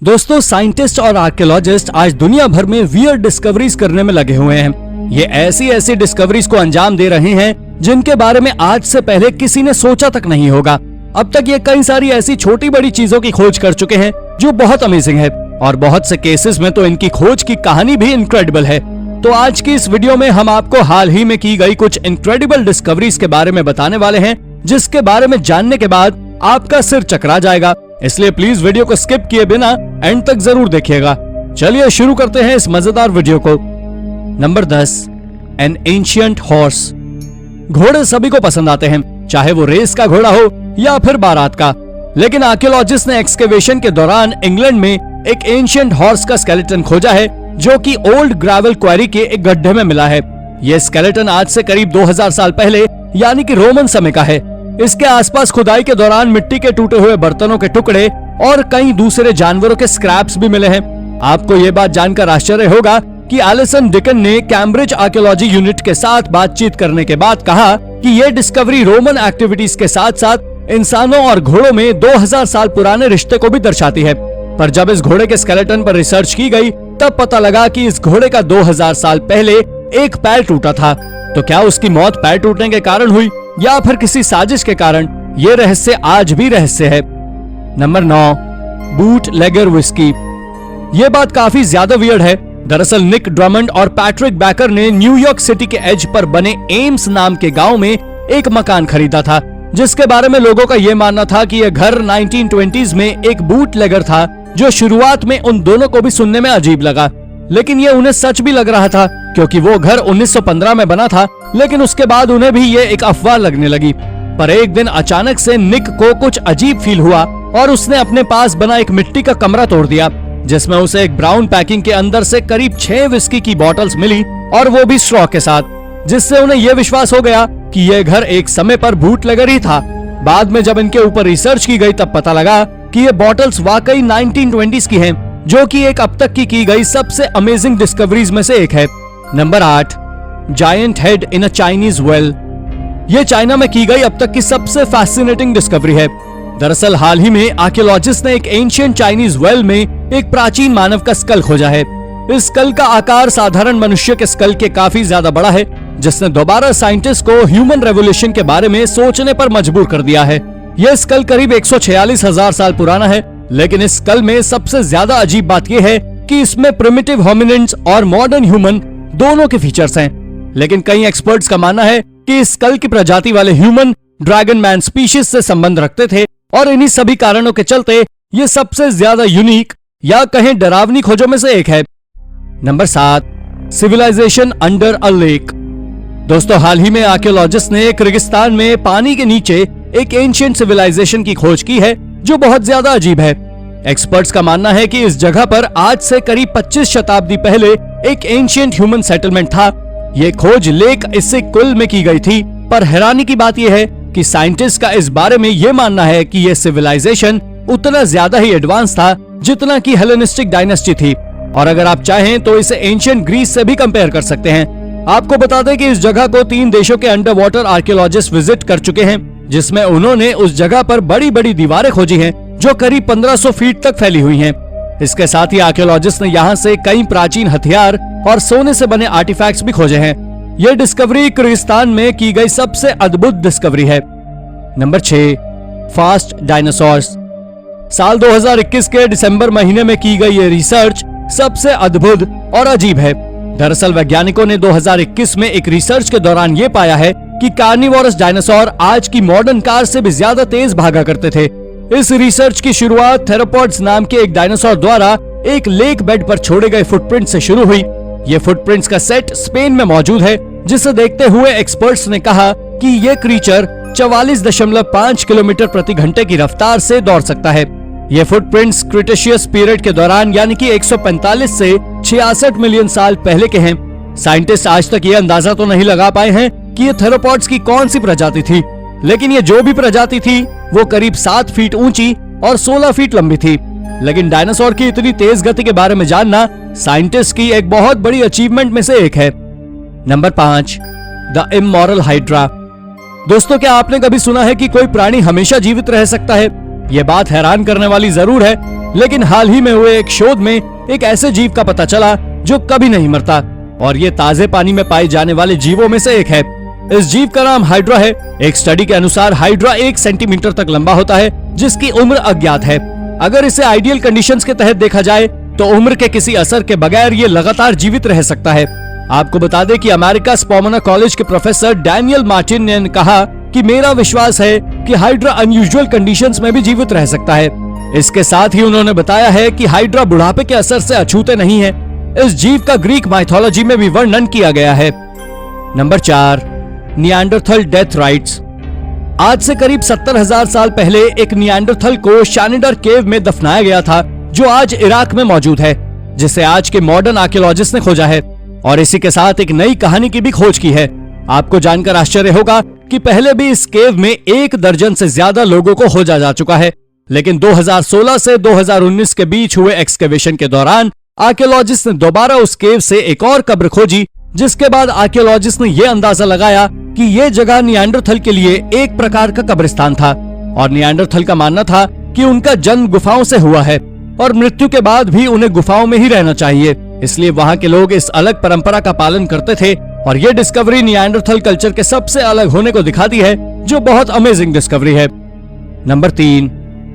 दोस्तों, साइंटिस्ट और आर्कियोलॉजिस्ट आज दुनिया भर में वियर्ड डिस्कवरीज करने में लगे हुए हैं। ये ऐसी डिस्कवरीज को अंजाम दे रहे हैं जिनके बारे में आज से पहले किसी ने सोचा तक नहीं होगा। अब तक ये कई सारी ऐसी छोटी बड़ी चीजों की खोज कर चुके हैं जो बहुत अमेजिंग है, और बहुत से केसेस में तो इनकी खोज की कहानी भी इनक्रेडिबल है। तो आज की इस वीडियो में हम आपको हाल ही में की गई कुछ इनक्रेडिबल डिस्कवरीज के बारे में बताने वाले हैं, जिसके बारे में जानने के बाद आपका सिर चकरा जाएगा। इसलिए प्लीज वीडियो को स्किप किए बिना एंड तक जरूर देखिएगा। चलिए शुरू करते हैं इस मजेदार वीडियो को। Number 10, N ancient horse. घोड़े सभी को पसंद आते हैं, चाहे वो रेस का घोड़ा हो या फिर बारात का। लेकिन आर्कियोलॉजिस्ट ने एक्सकेवेशन के दौरान इंग्लैंड में एक एंशिएंट हॉर्स का स्केलेटन खोजा है, जो कि ओल्ड ग्रेवल क्वेरी के एक गड्ढे में मिला है। यह स्केलेटन आज से करीब 2000 साल पहले यानी कि रोमन समय का है। इसके आसपास खुदाई के दौरान मिट्टी के टूटे हुए बर्तनों के टुकड़े और कई दूसरे जानवरों के स्क्रैप्स भी मिले हैं। आपको ये बात जानकर आश्चर्य होगा कि एलिसन डिकन ने कैम्ब्रिज आर्कियोलॉजी यूनिट के साथ बातचीत करने के बाद कहा कि ये डिस्कवरी रोमन एक्टिविटीज के साथ साथ इंसानों और घोड़ों में 2000 साल पुराने रिश्ते को भी दर्शाती है। पर जब इस घोड़े के स्केलेटन पर रिसर्च की गई, तब पता लगा कि इस घोड़े का 2000 साल पहले एक पैर टूटा था। तो क्या उसकी मौत पैर टूटने के कारण हुई या फिर किसी साजिश के कारण? ये रहस्य आज भी रहस्य है। Number 9, boot लेगर whisky. ये बात काफी ज्यादा वियर्ड है। दरअसल निक ड्रमंड और पैट्रिक बैकर ने न्यूयॉर्क सिटी के एज पर बने एम्स नाम के गांव में एक मकान खरीदा था, जिसके बारे में लोगों का ये मानना था कि यह घर 1920s में एक बूट लेगर था, जो शुरुआत में उन दोनों को भी सुनने में अजीब लगा। लेकिन ये उन्हें सच भी लग रहा था, क्योंकि वो घर 1915 में बना था। लेकिन उसके बाद उन्हें भी ये एक अफवाह लगने लगी। पर एक दिन अचानक से निक को कुछ अजीब फील हुआ और उसने अपने पास बना एक मिट्टी का कमरा तोड़ दिया, जिसमें उसे एक ब्राउन पैकिंग के अंदर से करीब 6 विस्की की बॉटल्स मिली, और वो भी स्ट्रॉ के साथ, जिससे उन्हें यह विश्वास हो गया कि यह घर एक समय पर बूटलेगर ही था। बाद में जब इनके ऊपर रिसर्च की गई, तब पता लगा कि ये बॉटल्स वाकई 1920s की हैं, जो कि एक अब तक की गई सबसे अमेजिंग डिस्कवरीज में से एक है। Number 8, giant head in a Chinese well. ये चाइना में की गई अब तक की सबसे फैसिनेटिंग डिस्कवरी है। दरअसल हाल ही में आर्कियोलॉजिस्ट ने एक एंशिएंट चाइनीज वेल में एक प्राचीन मानव का स्कल खोजा है। इस स्कल का आकार साधारण मनुष्य के स्कल के काफी ज्यादा बड़ा है, जिसने दोबारा साइंटिस्ट को ह्यूमन रेवोल्यूशन के बारे में सोचने पर मजबूर कर दिया है। यह स्कल करीब 146,000 साल पुराना है। लेकिन इस स्कल में सबसे ज्यादा अजीब बात यह है कि इसमें प्रिमिटिव होमिनिड्स और मॉडर्न ह्यूमन दोनों के फीचर्स हैं। लेकिन कई एक्सपर्ट्स का मानना है कि इस स्कल की प्रजाति वाले ह्यूमन ड्रैगन मैन स्पीशीज से संबंध रखते थे, और इन्हीं सभी कारणों के चलते ये सबसे ज्यादा यूनिक या कहें डरावनी खोजों में से एक है। Number 7, civilization under a lake. दोस्तों, हाल ही में आर्कियोलॉजिस्ट ने एक रेगिस्तान में पानी के नीचे एक एंशिएंट सिविलाइजेशन की खोज की है, जो बहुत ज्यादा अजीब है। एक्सपर्ट्स का मानना है कि इस जगह पर आज से करीब 25 शताब्दी पहले एक एंशिएंट ह्यूमन सेटलमेंट था। ये खोज लेक इससे कुल में की गई थी। पर हैरानी की बात यह है कि साइंटिस्ट का इस बारे में यह मानना है कि यह सिविलाइजेशन उतना ज्यादा ही एडवांस था जितना कि हेलेनिस्टिक डायनेस्टी थी, और अगर आप चाहें तो इसे एंशिएंट ग्रीस से भी कंपेयर कर सकते हैं। आपको बता दें कि इस जगह को 3 देशों के अंडर वाटर आर्कियोलॉजिस्ट विजिट कर चुके हैं, जिसमें उन्होंने उस जगह पर बड़ी बड़ी दीवारें खोजी हैं, जो करीब 1500 फीट तक फैली हुई हैं। इसके साथ ही आर्कियोलॉजिस्ट ने यहाँ से कई प्राचीन हथियार और सोने से बने आर्टिफैक्ट्स भी खोजे हैं। यह डिस्कवरी किर्गिस्तान में की गई सबसे अद्भुत डिस्कवरी है। Number 6, fast dinosaurs. साल 2021 के दिसंबर महीने में की गई ये रिसर्च सबसे अद्भुत और अजीब है। दरअसल वैज्ञानिकों ने 2021 में एक रिसर्च के दौरान ये पाया है कि कार्निवोरस डायनासोर आज की मॉडर्न कार से भी ज्यादा तेज भागा करते थे। इस रिसर्च की शुरुआत थेरोपॉड्स नाम के एक डायनासोर द्वारा एक लेक बेड पर छोड़े गए फुटप्रिंट से शुरू हुई। ये फुटप्रिंट्स का सेट स्पेन में मौजूद है, जिसे देखते हुए एक्सपर्ट्स ने कहा कि ये क्रीचर 44.5 किलोमीटर प्रति घंटे की रफ्तार से दौड़ सकता है। ये फुटप्रिंट्स क्रिटेशियस पीरियड के दौरान यानी कि 145 से 66 मिलियन साल पहले के हैं। साइंटिस्ट आज तक ये अंदाजा तो नहीं लगा पाए हैं कि ये थेरोपॉड्स की कौन सी प्रजाति थी, लेकिन ये जो भी प्रजाति थी वो करीब 7 फीट ऊंची और 16 फीट लंबी थी। लेकिन डायनासोर की इतनी तेज गति के बारे में जानना साइंटिस्ट की एक बहुत बड़ी अचीवमेंट में से एक है। Number 5, the immoral hydra. दोस्तों, क्या आपने कभी सुना है कि कोई प्राणी हमेशा जीवित रह सकता है? ये बात हैरान करने वाली जरूर है, लेकिन हाल ही में हुए एक शोध में एक ऐसे जीव का पता चला जो कभी नहीं मरता, और ये ताजे पानी में पाए जाने वाले जीवों में से एक है। इस जीव का नाम हाइड्रा है। एक स्टडी के अनुसार हाइड्रा 1 सेंटीमीटर तक लंबा होता है, जिसकी उम्र अज्ञात है। अगर इसे आइडियल कंडीशंस के तहत देखा जाए तो उम्र के किसी असर के बगैर ये लगातार जीवित रह सकता है। आपको बता दें कि अमेरिका स्पोमना कॉलेज के प्रोफेसर डैनियल मार्टिन ने कहा कि मेरा विश्वास है कि हाइड्रा अनयूजुअल कंडीशंस में भी जीवित रह सकता है। इसके साथ ही उन्होंने बताया है कि हाइड्रा बुढ़ापे के असर से अछूते नहीं है। इस जीव का ग्रीक माइथोलॉजी में भी वर्णन किया गया है। Number 4, Neanderthal death rights. आज से करीब 70,000 साल पहले एक निएंडरथल को शानिडर केव में दफनाया गया था, जो आज इराक में मौजूद है, जिसे आज के मॉडर्न आर्कियोलॉजिस्ट ने खोजा है। और इसी के साथ एक नई कहानी की भी खोज की है। आपको जानकर आश्चर्य होगा कि पहले भी इस केव में 1 दर्जन से ज्यादा लोगों को खोजा जा चुका है, लेकिन 2016 से 2019 के बीच हुए एक्सकेवेशन के दौरान आर्कियोलॉजिस्ट ने दोबारा उस केव से एक और कब्र खोजी, जिसके बाद आर्कियोलॉजिस्ट ने यह अंदाजा लगाया कि यह जगह निएंडरथल के लिए एक प्रकार का कब्रिस्तान था। और निएंडरथल का मानना था कि उनका जन्म गुफाओं से हुआ है और मृत्यु के बाद भी उन्हें गुफाओं में ही रहना चाहिए, इसलिए वहाँ के लोग इस अलग परंपरा का पालन करते थे। और ये डिस्कवरी निएंडरथल कल्चर के सबसे अलग होने को दिखाती है, जो बहुत अमेजिंग डिस्कवरी है। Number 3,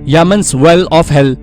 Yemen's well of hell.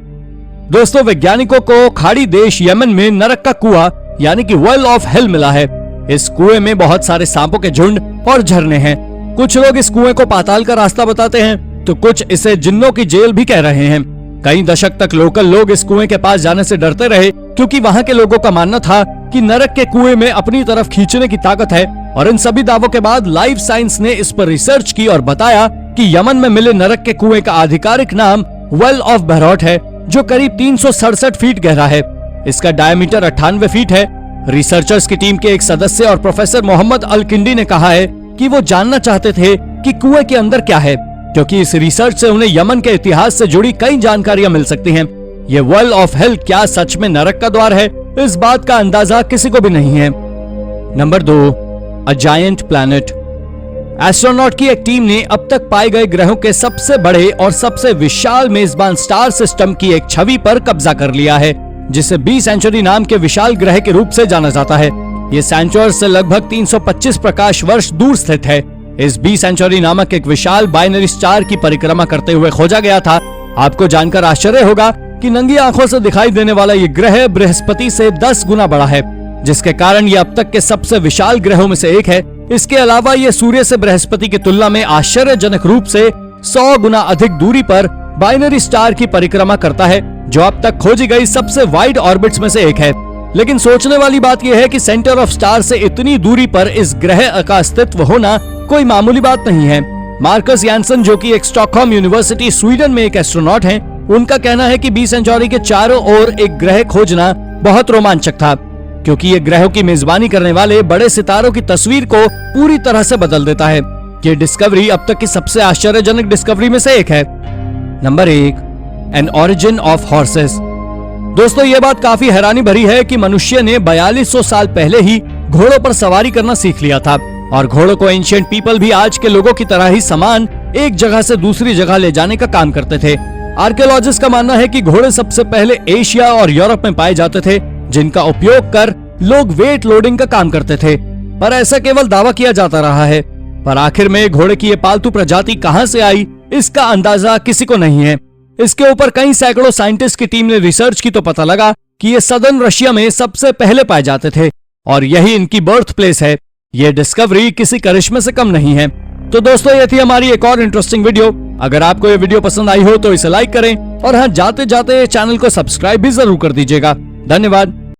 दोस्तों, वैज्ञानिकों को खाड़ी देश यमन में नरक का कुआं यानी कि वेल ऑफ हेल मिला है। इस कुएं में बहुत सारे सांपों के झुंड और झरने हैं। कुछ लोग इस कुएं को पाताल का रास्ता बताते हैं, तो कुछ इसे जिन्नों की जेल भी कह रहे हैं। कई दशक तक लोकल लोग इस कुएं के पास जाने से डरते रहे, क्योंकि वहाँ के लोगों का मानना था कि नरक के कुएं में अपनी तरफ खींचने की ताकत है। और इन सभी दावों के बाद लाइफ साइंस ने इस पर रिसर्च की और बताया कि यमन में मिले नरक के कुएं का आधिकारिक नाम वेल ऑफ बहरौट है, जो करीब 367 फीट गहरा है। इसका डायमीटर 98 फीट है। रिसर्चर्स की टीम के एक सदस्य और प्रोफेसर मोहम्मद अल किंडी ने कहा है कि वो जानना चाहते थे कि कुएं के अंदर क्या है, क्योंकि इस रिसर्च से उन्हें यमन के इतिहास से जुड़ी कई जानकारियां मिल सकती हैं। ये वेल ऑफ हेल क्या सच में नरक का द्वार है, इस बात का अंदाजा किसी को भी नहीं है। Number 2, a giant planet. Astronaut की एक टीम ने अब तक पाए गए ग्रहों के सबसे बड़े और सबसे विशाल मेजबान स्टार सिस्टम की एक छवि पर कब्जा कर लिया है, जिसे बी सेंचुरी नाम के विशाल ग्रह के रूप से जाना जाता है। ये सेंचुरी से लगभग 325 प्रकाश वर्ष दूर स्थित है। इस बी सेंचुरी नामक एक विशाल बाइनरी स्टार की परिक्रमा करते हुए खोजा गया था। आपको जानकर आश्चर्य होगा कि नंगी आंखों से दिखाई देने वाला ये ग्रह बृहस्पति से 10 गुना बड़ा है, जिसके कारण ये अब तक के सबसे विशाल ग्रहों में से एक है। इसके अलावा ये सूर्य से बृहस्पति की तुलना में आश्चर्यजनक रूप से 100 गुना अधिक दूरी पर बाइनरी स्टार की परिक्रमा करता है, जो अब तक खोजी गई सबसे वाइड ऑर्बिट्स में से एक है। लेकिन सोचने वाली बात यह है कि सेंटर ऑफ स्टार से इतनी दूरी पर इस ग्रह का अस्तित्व होना कोई मामूली बात नहीं है। मार्कस यानसन, जो कि एक स्टॉकहोम यूनिवर्सिटी स्वीडन में एक एस्ट्रोनॉट हैं, उनका कहना है कि बी सेंचुरी के चारों ओर एक ग्रह खोजना बहुत रोमांचक था, क्योंकि ये ग्रहों की मेजबानी करने वाले बड़े सितारों की तस्वीर को पूरी तरह से बदल देता है। ये डिस्कवरी अब तक की सबसे आश्चर्यजनक डिस्कवरी में से एक है। Number 1, an origin of horses. दोस्तों, ये बात काफी हैरानी भरी है कि मनुष्य ने 4200 साल पहले ही घोड़ों पर सवारी करना सीख लिया था, और घोड़ों को एंशिएंट पीपल भी आज के लोगों की तरह ही सामान एक जगह से दूसरी जगह ले जाने का काम करते थे। आर्कियोलॉजिस्ट का मानना है कि घोड़े सबसे पहले एशिया और यूरोप में पाए जाते थे, जिनका उपयोग कर लोग वेट लोडिंग का काम करते थे। पर ऐसा केवल दावा किया जाता रहा है। पर आखिर में घोड़े की ये पालतू प्रजाति कहां से आई, इसका अंदाजा किसी को नहीं है। इसके ऊपर कई सैकड़ों साइंटिस्ट की टीम ने रिसर्च की तो पता लगा कि ये सदर्न रशिया में सबसे पहले पाए जाते थे, और यही इनकी बर्थ प्लेस है। ये डिस्कवरी किसी करिश्मे से कम नहीं है। तो दोस्तों, ये थी हमारी एक और इंटरेस्टिंग वीडियो। अगर आपको ये वीडियो पसंद आई हो तो इसे लाइक करें, और हाँ, जाते जाते चैनल को सब्सक्राइब भी जरूर कर दीजिएगा। धन्यवाद।